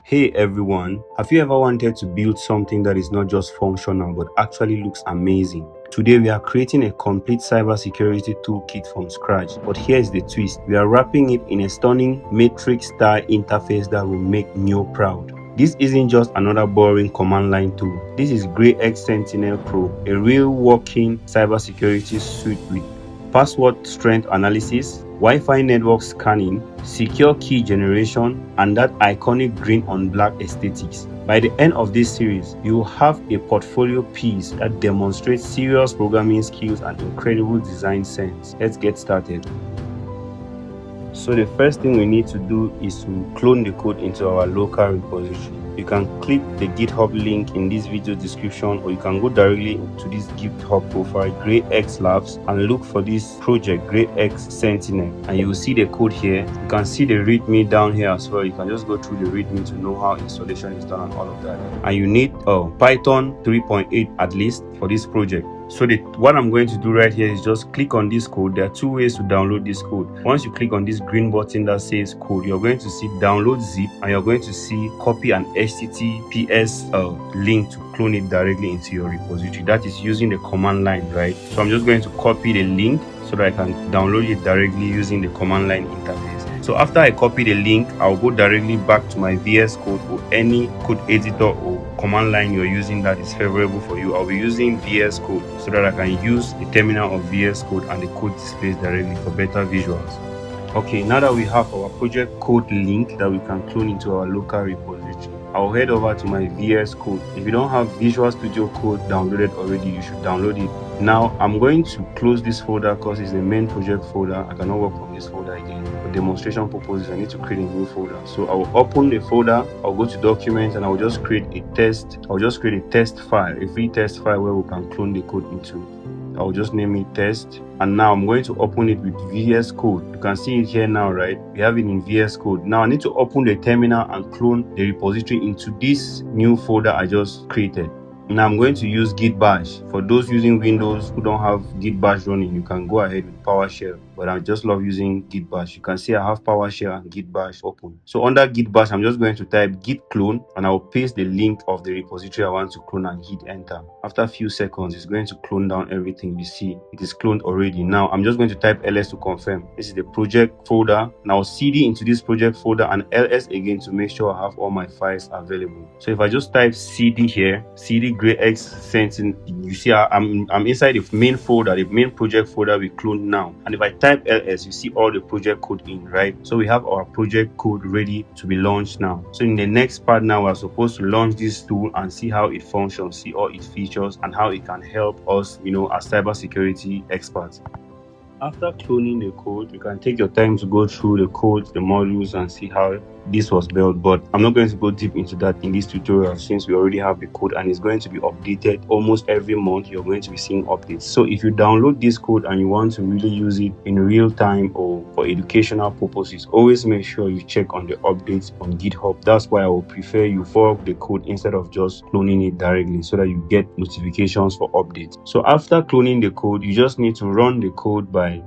Hey everyone, have you ever wanted to build something that is not just functional but actually looks amazing? Today we are creating a complete cybersecurity toolkit from scratch, but here's the twist. We are wrapping it in a stunning matrix-style interface that will make Neo proud. This isn't just another boring command line tool. This is GRAE-X Sentinel Pro, a real working cybersecurity suite with password strength analysis, Wi-Fi network scanning, secure key generation, and that iconic green on black aesthetics. By the end of this series, you will have a portfolio piece that demonstrates serious programming skills and incredible design sense. Let's get started. So the first thing we need to do is to clone the code into our local repository. You can click the GitHub link in this video description, or you can go directly to this GitHub profile, GRAE-X Labs, and look for this project, GRAE-X Sentinel, and you will see the code here. You can see the README down here as well. You can just go through the README to know how installation is done and all of that. And you need Python 3.8 at least for this project. So what I'm going to do right here is just click on this code. There are two ways to download this code. Once you click on this green button that says code, you're going to see download zip, and you're going to see copy an HTTPS link to clone it directly into your repository. That is using the command line, right? So I'm just going to copy the link so that I can download it directly using the command line interface. So after I copy the link, I'll go directly back to my VS Code or any code editor or command line you're using that is favorable for you. I'll be using VS Code so that I can use the terminal of VS Code and the code displays directly for better visuals. Okay, now that we have our project code link that we can clone into our local repository, I'll head over to my VS Code. If you don't have Visual Studio Code downloaded already, you should download it. Now, I'm going to close this folder because it's the main project folder. I cannot work from this folder again. For demonstration purposes, I need to create a new folder. So I will open the folder, I'll go to Documents, and I'll just create a test. I'll just create a test file, a free test file where we can clone the code into. I'll just name it test, and now I'm going to open it with VS Code. You can see it here now, right? We have it in VS Code. Now I need to open the terminal and clone the repository into this new folder I just created. Now I'm going to use Git Bash. For those using Windows who don't have Git Bash running, you can go ahead with PowerShell, but I just love using Git Bash. You can see I have PowerShell and Git Bash open. So under Git Bash, I'm just going to type git clone, and I'll paste the link of the repository I want to clone and hit enter. After a few seconds, it's going to clone down everything. You see it is cloned already. Now I'm just going to type ls to confirm. This is the project folder. Now cd into this project folder and ls again to make sure I have all my files available. So if I just type cd here, cd GRAE-X Sentinel, you see I'm inside the main folder, the main project folder we cloned now. And if I type ls, you see all the project code in, right? So we have our project code ready to be launched now. So in the next part now, we're supposed to launch this tool and see how it functions, see all its features and how it can help us, as cybersecurity experts. After cloning the code, you can take your time to go through the code, the modules, and see how this was built, but I'm not going to go deep into that in this tutorial since we already have the code and it's going to be updated almost every month. You're going to be seeing updates. So if you download this code and you want to really use it in real time or for educational purposes, always make sure you check on the updates on GitHub. That's why I will prefer you fork the code instead of just cloning it directly so that you get notifications for updates. So after cloning the code, you just need to run the code by,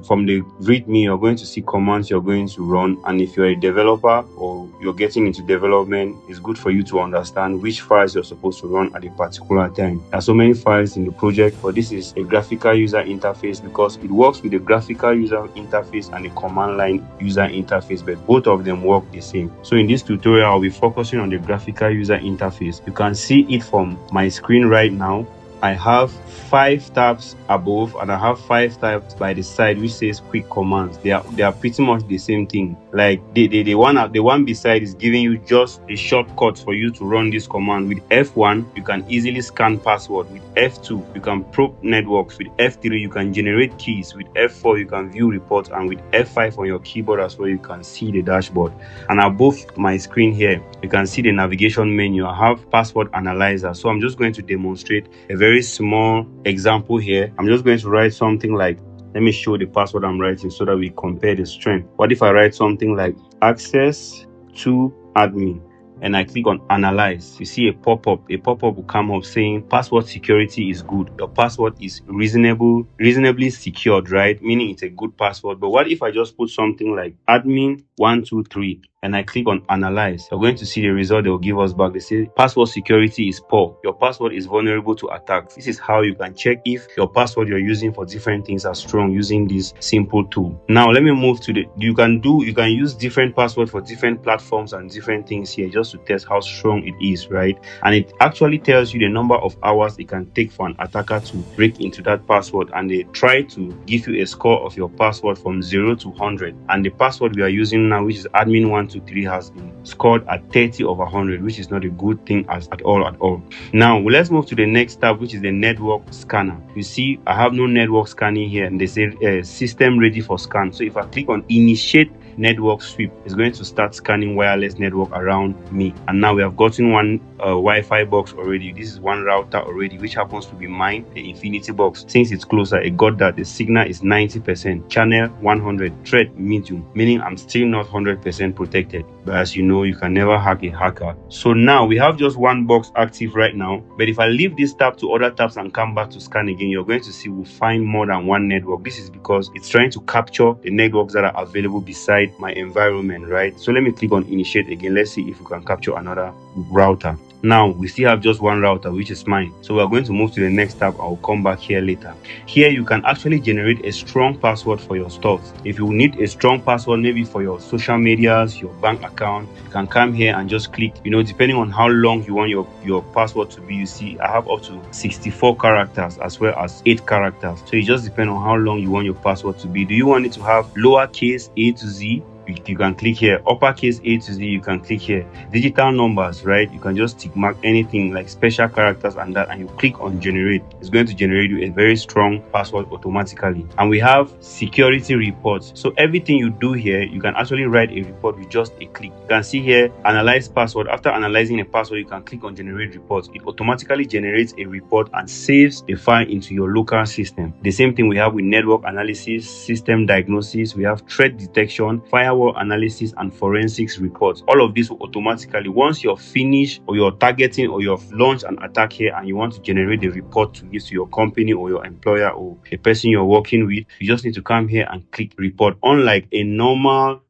from the README, you're going to see commands you're going to run. And if you're a developer or you're getting into development, it's good for you to understand which files you're supposed to run at a particular time. There are so many files in the project, but this is a graphical user interface because it works with the graphical user interface and the command line user interface, but both of them work the same. So in this tutorial, I'll be focusing on the graphical user interface. You can see it from my screen right now. I have 5 tabs above and I have 5 tabs by the side which says quick commands. They are pretty much the same thing. Like the one beside is giving you just a shortcut for you to run this command. With F1 you can easily scan password. With F2 you can probe networks. With F3 you can generate keys. With F4 you can view reports, and with F5 on your keyboard as well you can see the dashboard. And above my screen here you can see the navigation menu. I have password analyzer. So I'm just going to demonstrate a very small example here. I'm just going to write something like, let me show the password I'm writing so that we compare the strength. What if I write something like access to admin and I click on analyze? You see a pop-up will come up saying password security is good. Your password is reasonably secured, right? Meaning it's a good password. But what if I just put something like admin 123 and I click on analyze, you're going to see the result they will give us back. They say password security is poor. Your password is vulnerable to attacks. This is how you can check if your password you're using for different things are strong using this simple tool. Now let me move to you can use different passwords for different platforms and different things here just to test how strong it is, right? And it actually tells you the number of hours it can take for an attacker to break into that password, and they try to give you a score of your password from 0 to 100, and the password we are using now, which is admin123, has been scored at 30 over 100, which is not a good thing at all. Now let's move to the next tab, which is the network scanner. You see I have no network scanning here, and they say system ready for scan. So if I click on initiate network sweep, it's going to start scanning wireless network around me. And now we have gotten one Wi-Fi box already. This is one router already, which happens to be mine, the Infinity box. Since it's closer, it got that the signal is 90%, channel 100, threat medium, meaning I'm still not 100% protected. But as you know, you can never hack a hacker. So now we have just one box active right now, but if I leave this tab to other tabs and come back to scan again, you're going to see we'll find more than one network. This is because it's trying to capture the networks that are available beside my environment, right? So let me click on initiate again. Let's see if we can capture another router. Now we still have just one router, which is mine. So we're going to move to the next tab. I'll come back here later. Here you can actually generate a strong password for your stuff. If you need a strong password, maybe for your social medias, your bank account, you can come here and just click, depending on how long you want your password to be. You see I have up to 64 characters as well as 8 characters. So it just depends on how long you want your password to be. Do you want it to have lowercase a to z? You can click here. Uppercase A to Z, you can click here. Digital numbers, right? You can just tick mark anything like special characters and that, and you click on generate. It's going to generate you a very strong password automatically. And we have security reports. So everything you do here, you can actually write a report with just a click. You can see here, analyze password. After analyzing a password, you can click on generate reports. It automatically generates a report and saves the file into your local system. The same thing we have with network analysis, system diagnosis. We have threat detection, firewall analysis, and forensics reports. All of this will automatically, once you're finished or you're targeting or you've launched an attack here and you want to generate the report to give to your company or your employer or a person you're working with, you just need to come here and click report. Unlike a normal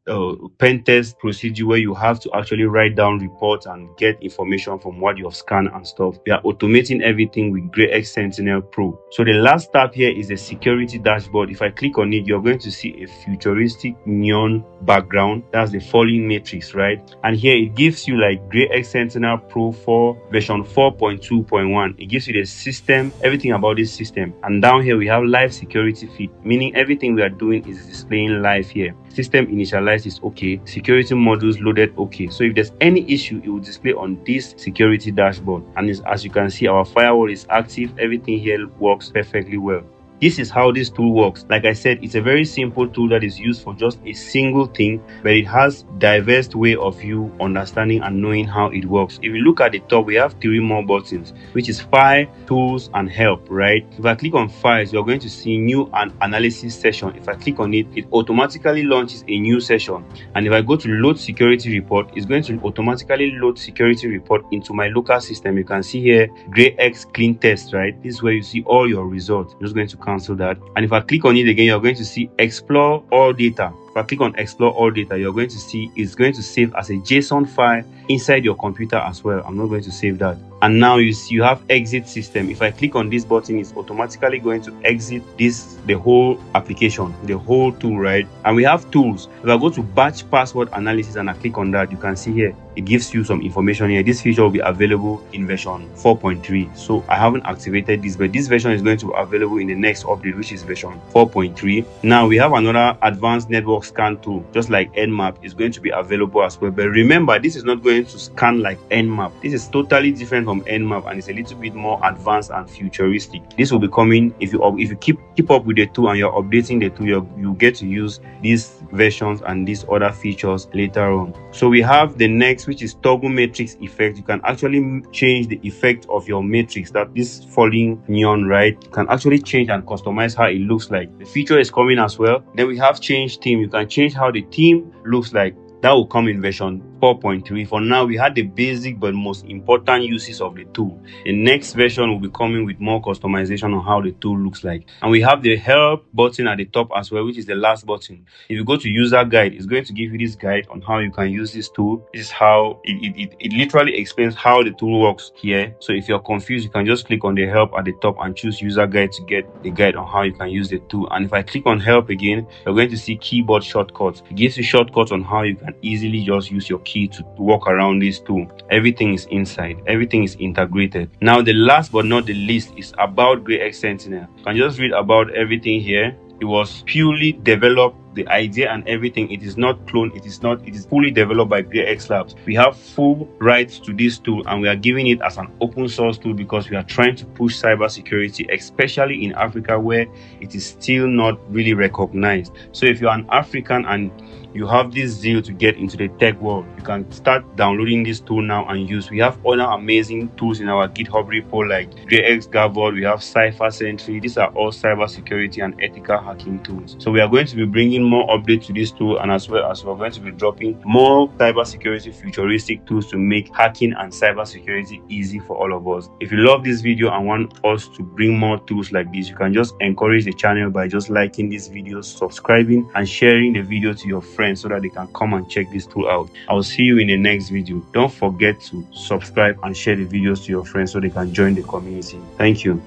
pen test procedure where you have to actually write down reports and get information from what you have scanned and stuff, we are automating everything with GRAE-X Sentinel Pro. So the last tab here is the security dashboard. If I click on it, you're going to see a futuristic neon background. That's the falling matrix, right? And here it gives you like GRAE-X Sentinel Pro for version 4.2.1. It gives you the system, everything about this system. And down here we have live security feed, meaning everything we are doing is displaying live here. System initialized is okay. Security modules loaded okay. So if there's any issue, it will display on this security dashboard. And as you can see, our firewall is active. Everything here works perfectly well. This is how this tool works. Like I said, it's a very simple tool that is used for just a single thing, but it has diverse way of you understanding and knowing how it works. If you look at the top, we have 3 more buttons, which is File, Tools, and Help, right? If I click on Files, you're going to see New and Analysis Session. If I click on it, it automatically launches a new session. And if I go to Load Security Report, it's going to automatically load security report into my local system. You can see here, GRAE-X Clean Test, right? This is where you see all your results. I'm just going to cancel that. And if I click on it again, you're going to see Explore All Data. If I click on Explore All Data, you're going to see it's going to save as a JSON file inside your computer as well. I'm not going to save that. And now you have Exit System. If I click on this button, it's automatically going to exit the whole application, the whole tool, right? And we have tools. If I go to Batch Password Analysis and I click on that, you can see here it gives you some information here. This feature will be available in version 4.3. So I haven't activated this, but this version is going to be available in the next update, which is version 4.3. Now we have another advanced network scan tool, just like Nmap, is going to be available as well. But remember, this is not going to scan like Nmap. This is totally different from Nmap, and it's a little bit more advanced and futuristic. This will be coming if you keep up with the tool and you're updating the tool, you get to use these versions and these other features later on. So we have the next, which is toggle matrix effect. You can actually change the effect of your matrix, that this falling neon, right? You can actually change and customize how it looks like. The feature is coming as well. Then we have change theme. You can change how the theme looks like. That will come in version 4.3. For now, we had the basic but most important uses of the tool. The next version will be coming with more customization on how the tool looks like. And we have the help button at the top as well, which is the last button. If you go to user guide, it's going to give you this guide on how you can use this tool. This is how it literally explains how the tool works here. So if you're confused, you can just click on the help at the top and choose user guide to get the guide on how you can use the tool. And if I click on help again, you're going to see keyboard shortcuts. It gives you shortcuts on how you can easily just use your key to walk around this tool. Everything is inside, everything is integrated. Now the last but not the least is about GRAE-X Sentinel. You can just read about everything here. It was purely developed, the idea and everything. It is not cloned, it is fully developed by GRAE-X Labs. We have full rights to this tool and we are giving it as an open source tool because we are trying to push cybersecurity, especially in Africa where it is still not really recognized. So if you're an African and you have this zeal to get into the tech world, you can start downloading this tool now and use. We have other amazing tools in our GitHub repo like GRAE-X Gavod, we have Cypher Sentry. These are all cybersecurity and ethical hacking tools. So we are going to be bringing more updates to this tool, and as well as we're going to be dropping more cybersecurity futuristic tools to make hacking and cybersecurity easy for all of us. If you love this video and want us to bring more tools like this, you can just encourage the channel by just liking this video, subscribing, and sharing the video to your friends so that they can come and check this tool out. I'll see you in the next video. Don't forget to subscribe and share the videos to your friends so they can join the community. Thank you.